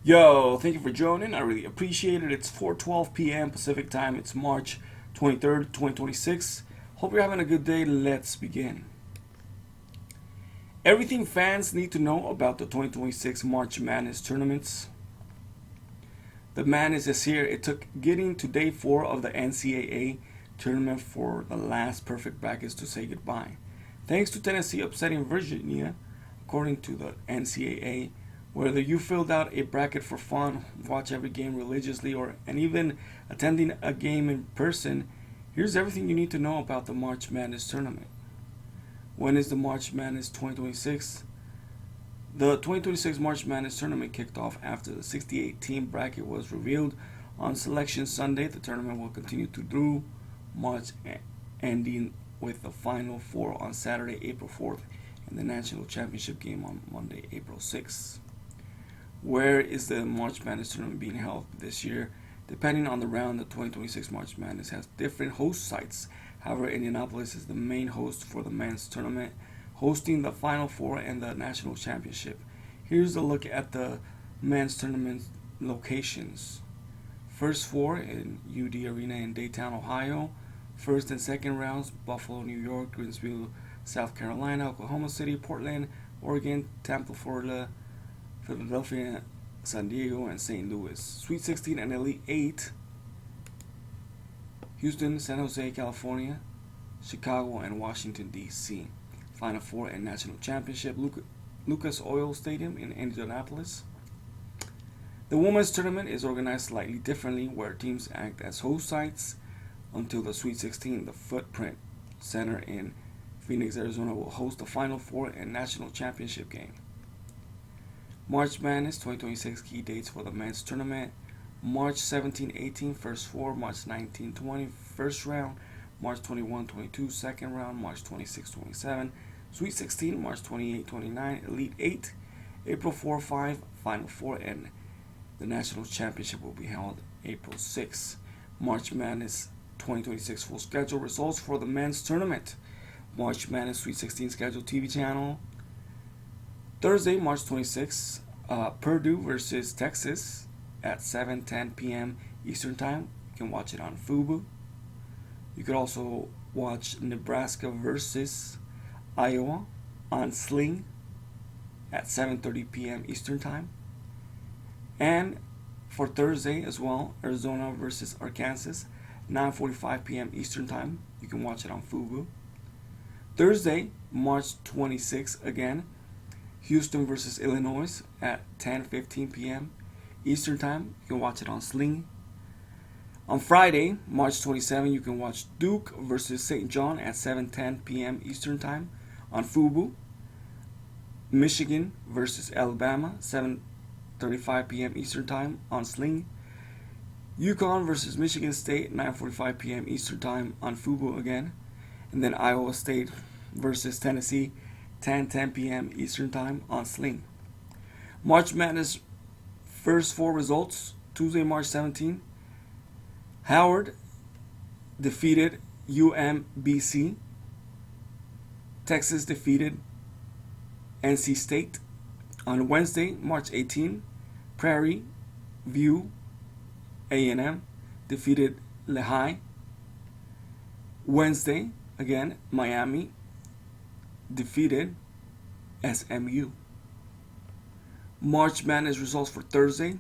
Yo, thank you for joining. I really appreciate it. It's 4:12 p.m. Pacific time. It's March 23rd, 2026. Hope you're having a good day. Let's begin. Everything fans need to know about the 2026 March Madness tournaments. The madness is here. It took getting to day 4 of the NCAA tournament for the last perfect brackets to say goodbye. Thanks to Tennessee upsetting Virginia, according to the NCAA, whether you filled out a bracket for fun, watch every game religiously, and even attending a game in person, here's everything you need to know about the March Madness tournament. When is the March Madness 2026? The 2026 March Madness tournament kicked off after the 68-team bracket was revealed on Selection Sunday. The tournament will continue through March, ending with the Final Four on Saturday, April 4th, and the National Championship game on Monday, April 6th. Where is the March Madness tournament being held this year? Depending on the round, the 2026 March Madness has different host sites. However, Indianapolis is the main host for the men's tournament, hosting the Final Four and the National Championship. Here's a look at the men's tournament locations. First four in UD Arena in Dayton, Ohio. First and second rounds, Buffalo, New York, Greensville, South Carolina, Oklahoma City, Portland, Oregon, Tampa, Florida, Philadelphia, San Diego, and St. Louis. Sweet 16 and Elite 8, Houston, San Jose, California, Chicago, and Washington, D.C. Final Four and National Championship, Lucas Oil Stadium in Indianapolis. The women's tournament is organized slightly differently, where teams act as host sites until the Sweet 16. The Footprint Center in Phoenix, Arizona will host the Final Four and National Championship game. March Madness 2026 key dates for the men's tournament: March 17-18 first four, March 19-20 first round, March 21-22 second round, March 26-27 Sweet 16, March 28-29 Elite 8, April 4-5 Final Four, and the National Championship will be held April 6. March Madness 2026 full schedule results for the men's tournament. March Madness Sweet 16 schedule TV channel. Thursday, March 26th, Purdue versus Texas at 7:10 p.m. Eastern Time. You can watch it on Fubo. You could also watch Nebraska versus Iowa on Sling at 7:30 p.m. Eastern Time. And for Thursday as well, Arizona versus Arkansas, 9:45 p.m. Eastern Time. You can watch it on Fubo. Thursday, March 26th again, Houston versus Illinois at 10:15 p.m. Eastern Time. You can watch it on Sling. On Friday, March 27, you can watch Duke versus St. John at 7:10 p.m. Eastern Time on Fubo. Michigan versus Alabama, 7:35 p.m. Eastern Time on Sling. UConn versus Michigan State, 9:45 p.m. Eastern Time on Fubo again. And then Iowa State versus Tennessee, 10:10 p.m. Eastern Time on Sling. March Madness first four results: Tuesday, March 17. Howard defeated UMBC. Texas defeated NC State. On Wednesday, March 18, Prairie View A&M defeated Lehigh. Wednesday, again, Miami defeated SMU. March Madness results for Thursday.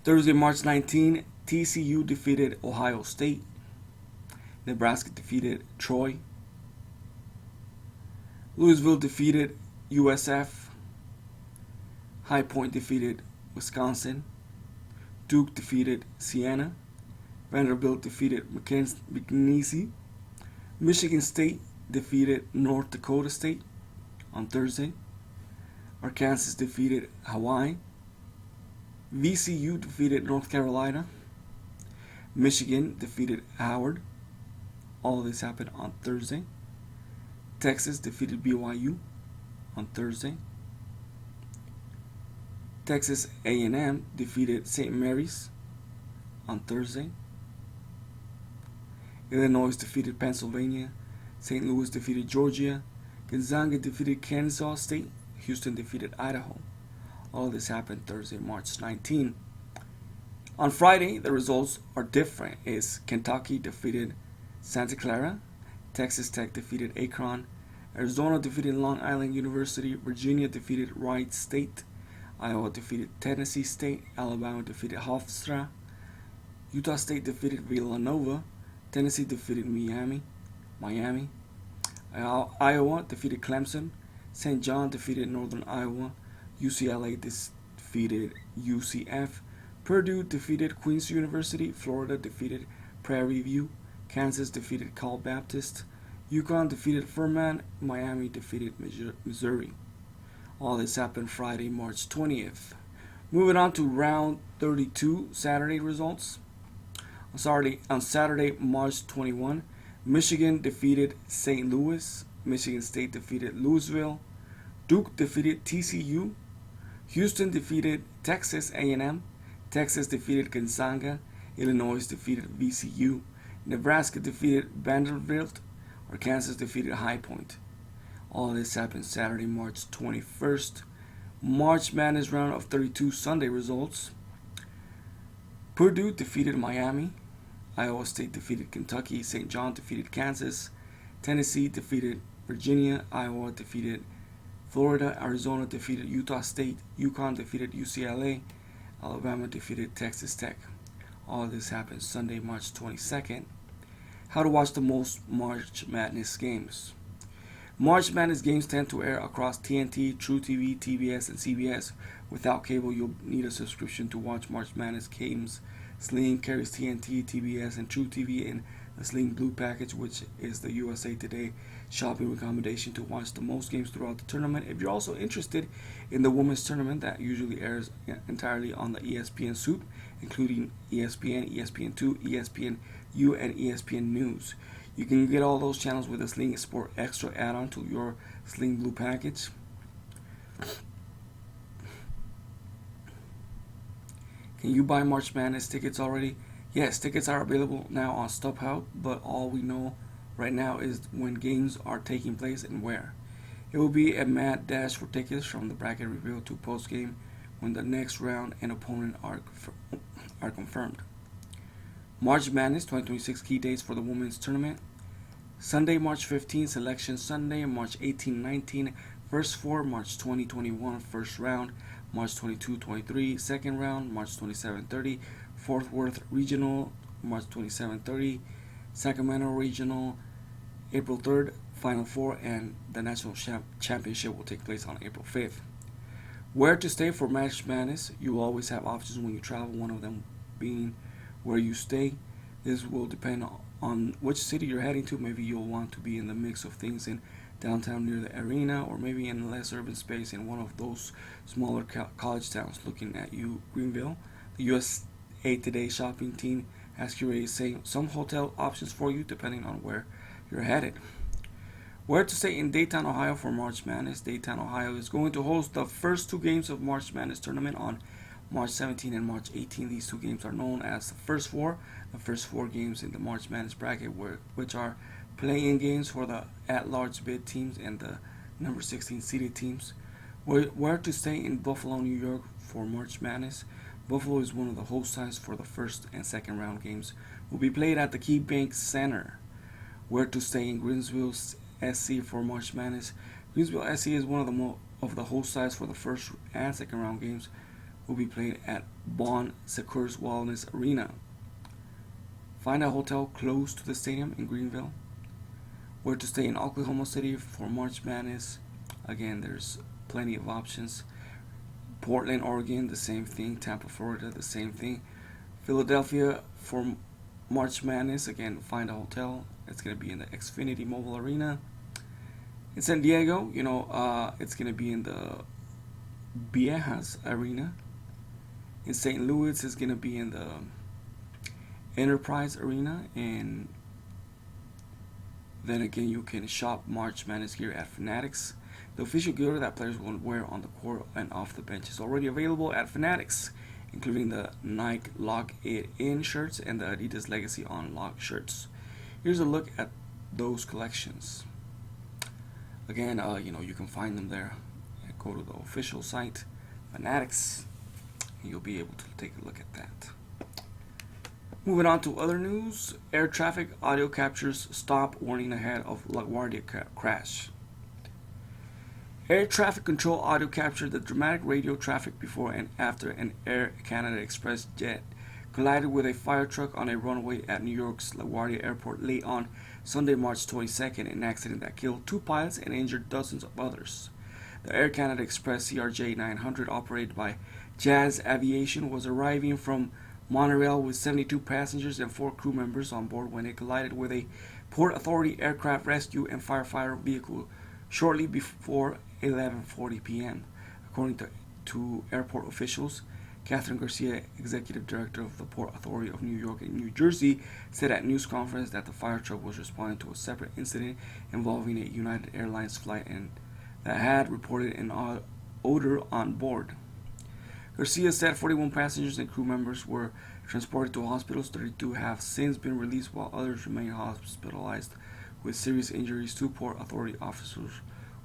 Thursday, March 19, TCU defeated Ohio State. Nebraska defeated Troy. Louisville defeated USF. High Point defeated Wisconsin. Duke defeated Siena. Vanderbilt defeated McNeese. Michigan State defeated North Dakota State on Thursday. Arkansas defeated Hawaii. VCU defeated North Carolina. Michigan defeated Howard. All of this happened on Thursday. Texas defeated BYU on Thursday. Texas A&M defeated St. Mary's on Thursday. Illinois defeated Pennsylvania. St. Louis defeated Georgia. Gonzaga defeated Kansas State. Houston defeated Idaho. All of this happened Thursday, March 19. On Friday, the results are different. Is Kentucky defeated Santa Clara, Texas Tech defeated Akron, Arizona defeated Long Island University, Virginia defeated Wright State, Iowa defeated Tennessee State, Alabama defeated Hofstra, Utah State defeated Villanova, Tennessee defeated Miami, Iowa defeated Clemson, St. John defeated Northern Iowa, UCLA defeated UCF, Purdue defeated Queen's University, Florida defeated Prairie View, Kansas defeated Cal Baptist, UConn defeated Furman, Miami defeated Missouri. All this happened Friday, March 20th. Moving on to round 32 Saturday results. On Saturday, March 21, Michigan defeated St. Louis, Michigan State defeated Louisville, Duke defeated TCU, Houston defeated Texas A&M, Texas defeated Gonzaga, Illinois defeated VCU, Nebraska defeated Vanderbilt, Arkansas defeated High Point. All this happened Saturday, March 21st. March Madness round of 32 Sunday results. Purdue defeated Miami, Iowa State defeated Kentucky, St. John defeated Kansas, Tennessee defeated Virginia, Iowa defeated Florida, Arizona defeated Utah State, UConn defeated UCLA, Alabama defeated Texas Tech. All of this happened Sunday, March 22nd. How to watch the most March Madness games. March Madness games tend to air across TNT, truTV, TBS, and CBS. Without cable, you'll need a subscription to watch March Madness games. Sling carries TNT, TBS, and truTV in the Sling Blue package, which is the USA Today shopping recommendation to watch the most games throughout the tournament. If you're also interested in the women's tournament that usually airs entirely on the ESPN Soup, including ESPN, ESPN2, ESPNU, and ESPN News. You can get all those channels with a Sling Sport Extra add-on to your Sling Blue package. Can you buy March Madness tickets already? Yes, tickets are available now on StubHub, but all we know right now is when games are taking place and where. It will be a mad dash for tickets from the bracket reveal to post-game when the next round and opponent are confirmed. March Madness 2026 key dates for the women's tournament. Sunday, March 15, Selection Sunday, March 18-19, First Four, March 20-21, First Round, March 22-23, Second Round, March 27-30, Fort Worth Regional, March 27-30, Sacramento Regional, April 3rd, Final Four, and the National Championship will take place on April 5th. Where to stay for March Madness? You will always have options when you travel, one of them being where you stay. This will depend on which city you're heading to. Maybe you'll want to be in the mix of things in downtown near the arena, or maybe in a less urban space in one of those smaller college towns. Looking at you, Greenville. The USA Today shopping team has curated some hotel options for you depending on where you're headed. Where to stay in Dayton, Ohio for March Madness. Dayton, Ohio is going to host the first two games of March Madness tournament on March 17 and March 18. These two games are known as the first four games in the March Madness bracket, which are play-in games for the at-large bid teams and the number 16 seeded teams. Where to stay in Buffalo, New York for March Madness. Buffalo is one of the host sites for the first and second round games. Will be played at the KeyBank Center. Where to stay in Greensville, SC for March Madness. Greensville, SC is one of the host sites for the first and second round games. Will be played at Bon Secours Wellness Arena. Find a hotel close to the stadium in Greenville. Where to stay in Oklahoma City for March Madness. Again, there's plenty of options. Portland, Oregon, the same thing. Tampa, Florida, the same thing. Philadelphia for March Madness. Again, find a hotel. It's going to be in the Xfinity Mobile Arena. In San Diego, it's going to be in the Viejas Arena. In St. Louis, it's going to be in the Enterprise Arena. And then again, you can shop March Madness gear at Fanatics. The official gear that players will wear on the court and off the bench is already available at Fanatics, including the Nike Lock It In shirts and the Adidas Legacy On Lock shirts. Here's a look at those collections. Again, you can find them there. Go to the official site, fanatics. You'll be able to take a look at that. Moving on to other news, air traffic audio captures stop warning ahead of LaGuardia crash. Air traffic control audio captured the dramatic radio traffic before and after an Air Canada Express jet collided with a fire truck on a runway at New York's LaGuardia Airport late on Sunday, March 22nd, an accident that killed 2 pilots and injured dozens of others. The Air Canada Express CRJ 900, operated by Jazz Aviation, was arriving from Montreal with 72 passengers and 4 crew members on board when it collided with a Port Authority aircraft rescue and firefighter vehicle shortly before 11:40 p.m. According to airport officials, Catherine Garcia, executive director of the Port Authority of New York and New Jersey, said at news conference that the fire truck was responding to a separate incident involving a United Airlines flight and that had reported an odor on board. Garcia said 41 passengers and crew members were transported to hospitals. 32 have since been released, while others remain hospitalized with serious injuries. 2 Port Authority officers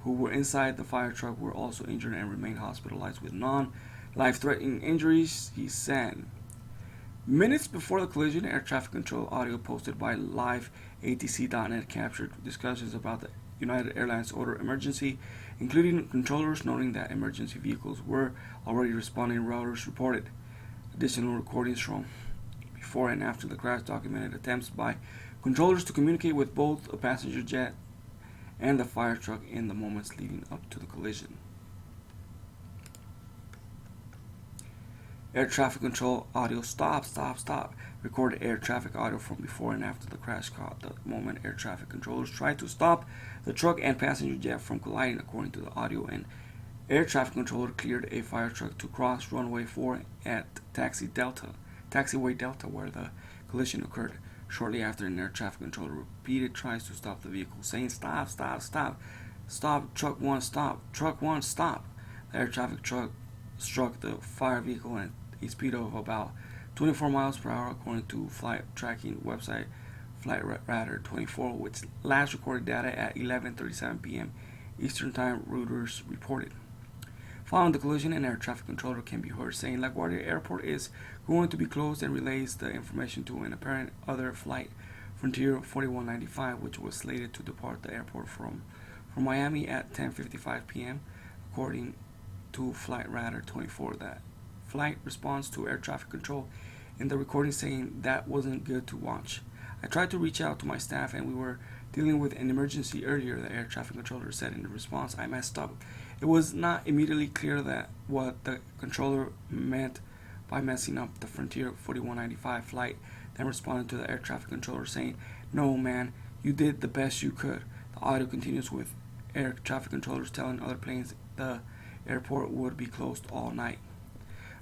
who were inside the fire truck were also injured and remain hospitalized with non-life-threatening injuries, he said. Minutes before the collision, air traffic control audio posted by liveatc.net captured discussions about the United Airlines order emergency, including controllers noting that emergency vehicles were already responding, routers reported. Additional recordings from before and after the crash documented attempts by controllers to communicate with both a passenger jet and the fire truck in the moments leading up to the collision. Air traffic control audio stop. Recorded air traffic audio from before and after the crash caught the moment air traffic controllers tried to stop the truck and passenger jet from colliding, according to the audio. And air traffic controller cleared a fire truck to cross runway 4 at taxiway Delta, where the collision occurred. Shortly after, an air traffic controller repeated tries to stop the vehicle, saying, "Stop, truck 1, stop." The air traffic truck struck the fire vehicle at a speed of about 24 miles per hour, according to flight tracking website Flightradar 24, which last recorded data at 11:37 p.m. Eastern Time, Reuters reported. Following the collision, an air traffic controller can be heard saying LaGuardia Airport is going to be closed, and relays the information to an apparent other flight, Frontier 4195, which was slated to depart the airport from Miami at 10:55 p.m. According to Flightradar 24, that flight responds to air traffic control in the recording saying that wasn't good to watch. I tried to reach out to my staff and we were dealing with an emergency earlier, the air traffic controller said in response. I messed up. It was not immediately clear that what the controller meant by messing up. The Frontier 4195 flight then responded to the air traffic controller saying, "No, man, you did the best you could." The audio continues with air traffic controllers telling other planes the airport would be closed all night.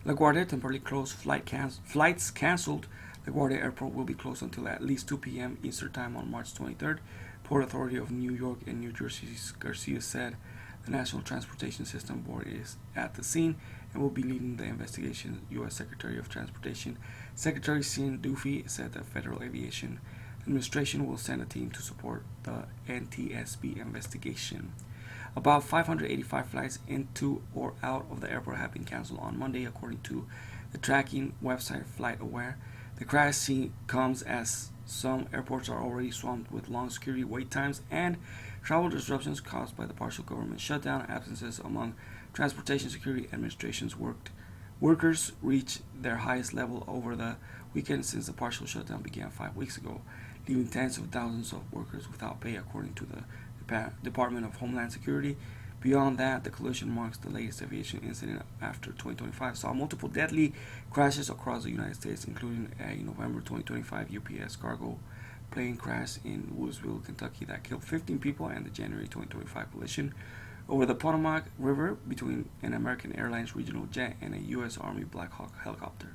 LaGuardia temporarily closed. Flights canceled. LaGuardia Airport will be closed until at least 2 p.m. Eastern Time on March 23rd. Port Authority of New York and New Jersey, Garcia said. The National Transportation System Board is at the scene and will be leading the investigation. U.S. Secretary of Transportation Secretary Sean Duffy said the Federal Aviation Administration will send a team to support the NTSB investigation. About 585 flights into or out of the airport have been canceled on Monday, according to the tracking website FlightAware. The crash scene comes as some airports are already swamped with long security wait times and travel disruptions caused by the partial government shutdown. Absences among Transportation Security Administration's workers reached their highest level over the weekend since the partial shutdown began 5 weeks ago, leaving tens of thousands of workers without pay, according to the Department of Homeland Security. Beyond that, the collision marks the latest aviation incident after 2025 saw multiple deadly crashes across the United States, including a November 2025 UPS cargo plane crash in Louisville, Kentucky that killed 15 people, and the January 2025 collision over the Potomac River between an American Airlines regional jet and a U.S. Army Black Hawk helicopter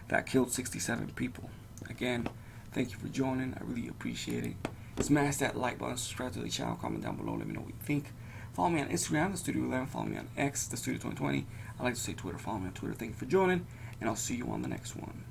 that killed 67 people. Again, thank you for joining. I really appreciate it. Smash that like button, subscribe to the channel, comment down below, let me know what you think. Follow me on Instagram, the Studio 11. Follow me on X, the Studio 2020. I like to say Twitter. Follow me on Twitter. Thank you for joining, and I'll see you on the next one.